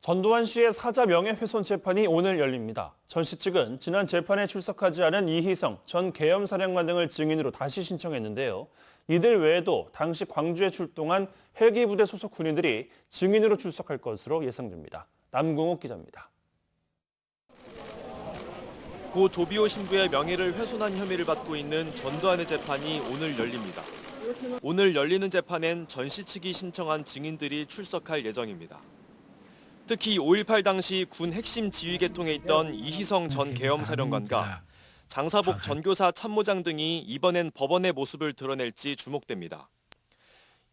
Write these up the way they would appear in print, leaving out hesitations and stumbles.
전두환 씨의 사자 명예훼손 재판이 오늘 열립니다. 전 씨 측은 지난 재판에 출석하지 않은 이희성 전 계엄사령관 등을 증인으로 다시 신청했는데요. 이들 외에도 당시 광주에 출동한 헬기부대 소속 군인들이 증인으로 출석할 것으로 예상됩니다. 남궁옥 기자입니다. 고 조비오 신부의 명예를 훼손한 혐의를 받고 있는 전두환의 재판이 오늘 열립니다. 오늘 열리는 재판엔 전 씨 측이 신청한 증인들이 출석할 예정입니다. 특히 5.18 당시 군 핵심 지휘계통에 있던 이희성 전 계엄사령관과 장사복 전교사 참모장 등이 이번엔 법원의 모습을 드러낼지 주목됩니다.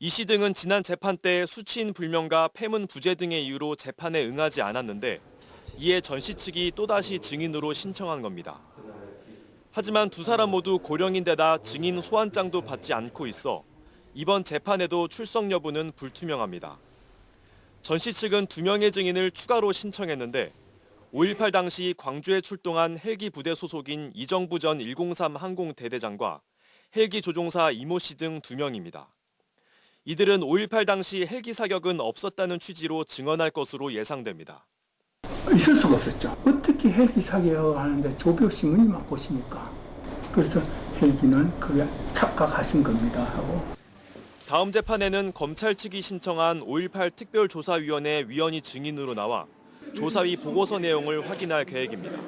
이 씨 등은 지난 재판 때 수치인 불명과 패문 부재 등의 이유로 재판에 응하지 않았는데 이에 전 씨 측이 또다시 증인으로 신청한 겁니다. 하지만 두 사람 모두 고령인데다 증인 소환장도 받지 않고 있어 이번 재판에도 출석 여부는 불투명합니다. 전 씨 측은 2명의 증인을 추가로 신청했는데 5.18 당시 광주에 출동한 헬기 부대 소속인 이정부 전 103 항공대대장과 헬기 조종사 이모 씨 등 2명입니다. 이들은 5.18 당시 헬기 사격은 없었다는 취지로 증언할 것으로 예상됩니다. 있을 수가 없었죠. 어떻게 헬기 사격을 하는데 조비오 신부님만 보십니까? 그래서 헬기는 그게 착각하신 겁니다 하고. 다음 재판에는 검찰 측이 신청한 5.18 특별조사위원회 위원이 증인으로 나와 조사위 보고서 내용을 확인할 계획입니다.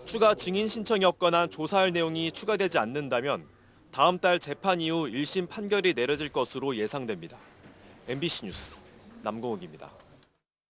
추가 증인 신청이 없거나 조사할 내용이 추가되지 않는다면 다음 달 재판 이후 1심 판결이 내려질 것으로 예상됩니다. MBC 뉴스 남궁옥입니다.